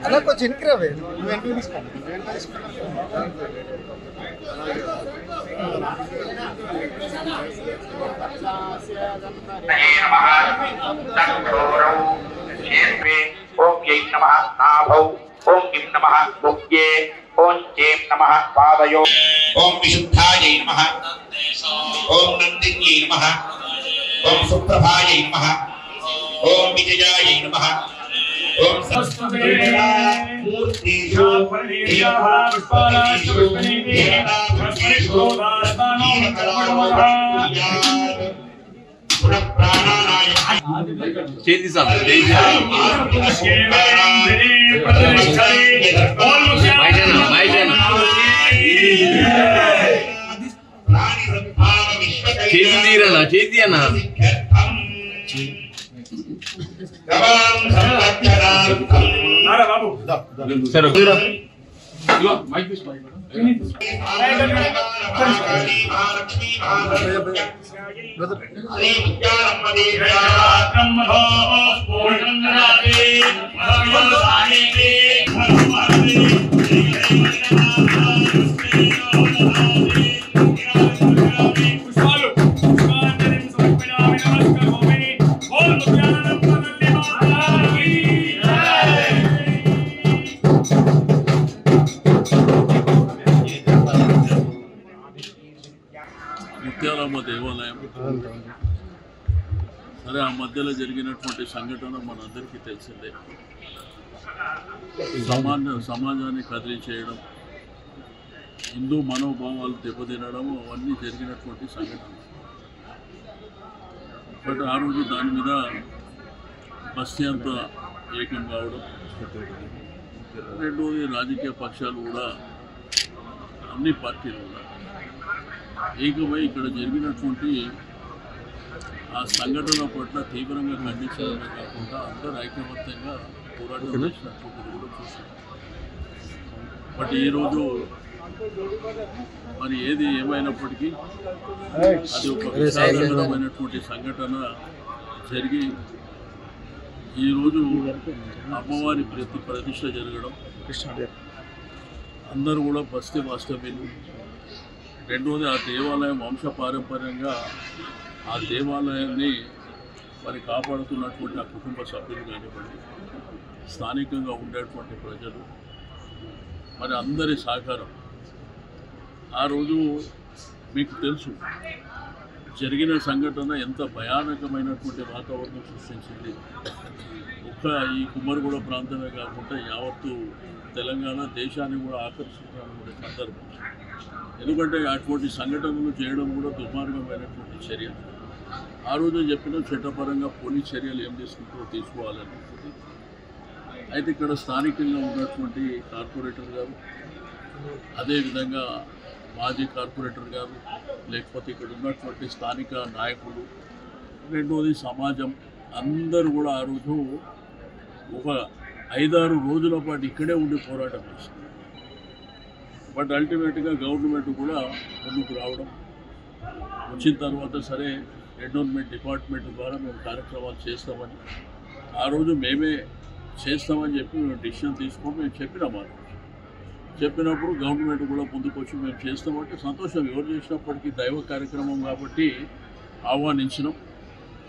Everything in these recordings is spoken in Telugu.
అలా కొంచెం వెనక్కి ఓం యై నమః నాభౌ ఓం గిం నమః భుగ్యే ఓం చేం నమః పాదయో ఓం విశుద్ధాయై నమః ఓం నందిన్యై నమః ఓం సుప్రభాయై నమః ఓం విజయాయై నమః ఓం మూర్తిషు చేతి సార్ చేతి తీరనా చేతి అన్నా సరే ముత్యాలమ్మ దేవాలయం సరే ఆ మధ్యలో జరిగినటువంటి సంఘటన మనందరికీ తెలిసిందే. సమాజాన్ని కదిలించేయడం, హిందూ మనోభావాలు దెబ్బతినడం అవన్నీ జరిగినటువంటి సంఘటన. బట్ ఆ రోజు దాని మీద బస్తీ అంతా ఏకం కావడం, రెండోది రాజకీయ పక్షాలు కూడా అన్ని పార్టీలు కూడా ఏకమై ఇక్కడ జరిగినటువంటి ఆ సంఘటన పట్ల తీవ్రంగా ఖండించడమే కాకుండా అందరూ ఐకమత్యంగా పోరాటం చేసినటువంటి కూడా చూసాం. బట్ ఈరోజు మరి ఏది ఏమైనప్పటికీ అది ఒక విషాదకరమైనటువంటి సంఘటన జరిగి ఈరోజు అమ్మవారి ప్రతిష్ట జరగడం, అందరూ కూడా బస్తీ వాస్తవ్యులు. రెండోది ఆ దేవాలయం వంశపారంపర్యంగా ఆ దేవాలయాన్ని మరి కాపాడుతున్నటువంటి ఆ కుటుంబ సభ్యులు కానివ్వండి, స్థానికంగా ఉండేటువంటి ప్రజలు, మరి అందరి సహకారం. ఆ రోజు మీకు తెలుసు జరిగిన సంఘటన ఎంత భయానకమైనటువంటి వాతావరణం సృష్టించింది. ఒక్క ఈ కుమ్మరిగూడ ప్రాంతమే కాకుండా యావత్తు తెలంగాణ దేశాన్ని కూడా ఆకర్షించినటువంటి సందర్భం. ఎందుకంటే అటువంటి సంఘటనలు చేయడం కూడా దుర్మార్గమైనటువంటి చర్య. ఆ రోజు చెప్పిన చట్టపరంగా పోలీస్ చర్యలు ఏం తీసుకుంటారో తీసుకోవాలనుకుంటుంది. అయితే ఇక్కడ స్థానికంగా ఉన్నటువంటి కార్పొరేటర్ గారు, అదేవిధంగా మాజీ కార్పొరేటర్ గారు, లేకపోతే ఇక్కడ ఉన్నటువంటి స్థానిక నాయకులు, రెండోది సమాజం అందరూ కూడా ఆ రోజు ఒక 5-6 రోజుల పాటు ఇక్కడే ఉండి పోరాటం చేసింది. బట్ అల్టిమేట్గా గవర్నమెంట్ కూడా ముందుకు రావడం, వచ్చిన తర్వాత సరే ఎండోన్మెంట్ డిపార్ట్మెంట్ ద్వారా మేము కార్యక్రమాలు చేస్తామని, ఆ రోజు మేమే చేస్తామని చెప్పి మేము డిసిషన్ తీసుకొని మేము చెప్పినాము. చెప్పినప్పుడు గవర్నమెంట్ కూడా ముందుకు వచ్చి మేము చేస్తామంటే సంతోషం. ఎవరు చేసినప్పటికీ దైవ కార్యక్రమం కాబట్టి ఆహ్వానించినాం.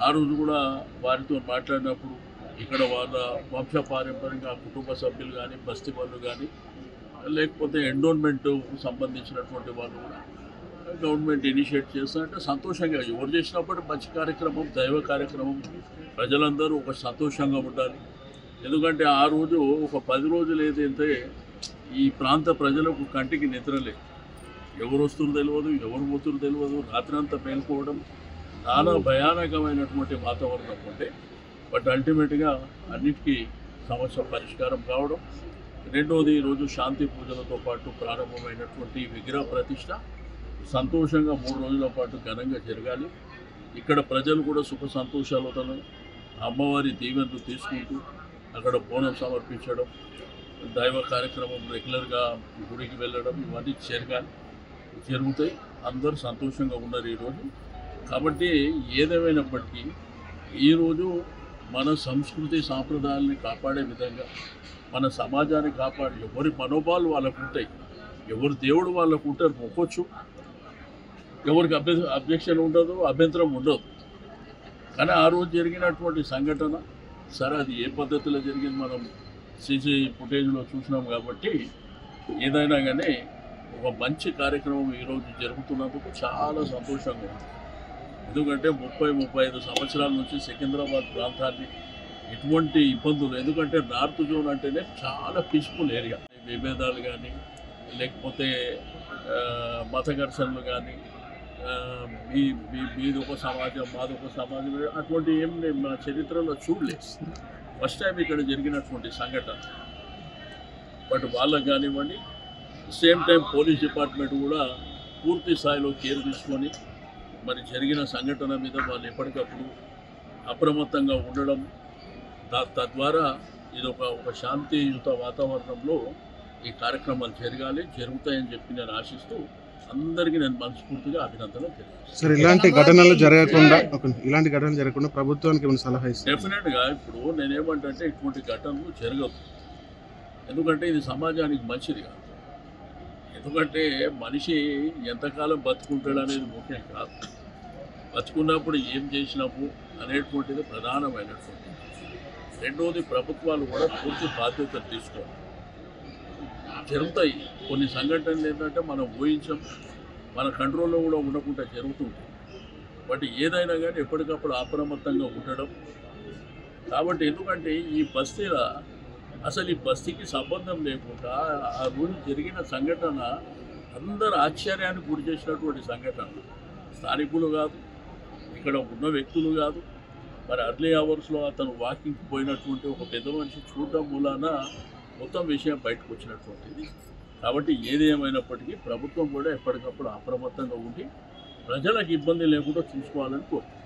ఆ రోజు కూడా వారితో మాట్లాడినప్పుడు ఇక్కడ వాళ్ళ వంశపారంపర్యంగా కుటుంబ సభ్యులు కానీ, బస్తీ వాళ్ళు కానీ, లేకపోతే ఎండోన్మెంట్ సంబంధించినటువంటి వాళ్ళు కూడా గవర్నమెంట్ ఇనిషియేట్ చేస్తారంటే సంతోషంగా, ఎవరు చేసినప్పుడు మంచి కార్యక్రమం, దైవ కార్యక్రమం, ప్రజలందరూ ఒక సంతోషంగా ఉండాలి. ఎందుకంటే ఆ రోజు ఒక 10 రోజులు ఏదైతే ఈ ప్రాంత ప్రజలకు కంటికి నిద్రలే, ఎవరు వస్తున్నారు తెలియదు, ఎవరు పోతున్నారు తెలియదు, రాత్రంతా మేల్కోవడం, చాలా భయానకమైనటువంటి వాతావరణం ఉంటే బట్ అల్టిమేట్గా అన్నిటికీ సమస్య పరిష్కారం కావడం. రెండోది ఈరోజు శాంతి పూజలతో పాటు ప్రారంభమైనటువంటి విగ్రహ ప్రతిష్ట సంతోషంగా 3 రోజుల పాటు ఘనంగా జరగాలి. ఇక్కడ ప్రజలు కూడా సుఖ సంతోషాలతో అమ్మవారి దీవెనలు తీసుకుంటూ అక్కడ బోనం సమర్పించడం, దైవ కార్యక్రమం రెగ్యులర్గా గుడికి వెళ్ళడం ఇవన్నీ జరుగుతాయి. అందరూ సంతోషంగా ఉన్నారు ఈరోజు. కాబట్టి ఏదేమైనప్పటికీ ఈరోజు మన సంస్కృతి సాంప్రదాయాల్ని కాపాడే విధంగా మన సమాజాన్ని కాపాడి, ఎవరి మనోభావాలు వాళ్ళకు ఉంటాయి, ఎవరి దేవుడు వాళ్ళకు ఉంటారు, మొక్కొచ్చు, ఎవరికి అబ్జెక్షన్ ఉండదు, అభ్యంతరం ఉండదు. కానీ ఆ రోజు జరిగినటువంటి సంఘటన సరే అది ఏ పద్ధతిలో జరిగింది మనం సీసీ ఫుటేజ్లో చూసినాం. కాబట్టి ఏదైనా కానీ ఒక మంచి కార్యక్రమం ఈరోజు జరుగుతున్నందుకు చాలా సంతోషంగా ఉంది. ఎందుకంటే 30-35 సంవత్సరాల నుంచి సికింద్రాబాద్ ప్రాంతాన్ని ఎటువంటి ఇబ్బందులు, ఎందుకంటే నార్త్ జోన్ అంటేనే చాలా పీస్ఫుల్ ఏరియా. విభేదాలు కానీ లేకపోతే మత ఘర్షణలు కానీ మీదొక సమాజం మాదొక సమాజం అటువంటి ఏం మన చరిత్రలో చూడలేదు. ఫస్ట్ టైం ఇక్కడ జరిగినటువంటి సంఘటన. బట్ వాళ్ళకు కానివ్వండి, సేమ్ టైం పోలీస్ డిపార్ట్మెంట్ కూడా పూర్తి స్థాయిలో కేర్ తీసుకొని మరి జరిగిన సంఘటన మీద వాళ్ళు ఎప్పటికప్పుడు అప్రమత్తంగా ఉండడం, తద్వారా ఇది ఒక శాంతియుత వాతావరణంలో ఈ కార్యక్రమాలు జరుగుతాయని చెప్పి నేను ఆశిస్తూ అందరికీ నేను మనస్ఫూర్తిగా అభినందనలు తెలియజేస్తాను. సార్, ఇలాంటి ఘటనలు జరగకుండా ప్రభుత్వానికి ఏమైనా సలహా ఇస్తారు? డెఫినెట్గా ఇప్పుడు నేనేమంటే ఇటువంటి ఘటనలు జరగదు. ఎందుకంటే ఇది సమాజానికి మంచిది కాదు. ఎందుకంటే మనిషి ఎంతకాలం బతుకుంటాడు అనేది ముఖ్యం కాదు, బతుకున్నప్పుడు ఏం చేసినాము అనేటువంటిది ప్రధానమైనటువంటి. రెండవది ప్రభుత్వాలు కూడా పూర్తి బాధ్యతలు తీసుకోవాలి. జరుగుతాయి కొన్ని సంఘటనలు ఏంటంటే మనం ఊహించాం, మన కంట్రోల్లో కూడా ఉండకుండా జరుగుతుంటాయి. బట్ ఏదైనా కానీ ఎప్పటికప్పుడు అప్రమత్తంగా ఉండడం. కాబట్టి ఎందుకంటే ఈ బస్తీలో అసలు ఈ బస్తీకి సంబంధం లేకుండా ఆ రోజు జరిగిన సంఘటన అందరు ఆశ్చర్యానికి గురి చేసినటువంటి సంఘటన. స్థానికులు కాదు, ఇక్కడ ఉన్న వ్యక్తులు కాదు, మరి అర్లీ అవర్స్లో అతను వాకింగ్కి పోయినటువంటి ఒక పెద్ద మనిషి చూడడం మూలాన మొత్తం విషయం బయటకు వచ్చినటువంటిది. కాబట్టి ఏది ఏమైనప్పటికీ ప్రభుత్వం కూడా ఎప్పటికప్పుడు అప్రమత్తంగా ఉండి ప్రజలకు ఇబ్బంది లేకుండా చూసుకోవాలని కోరుకుంటున్నాను.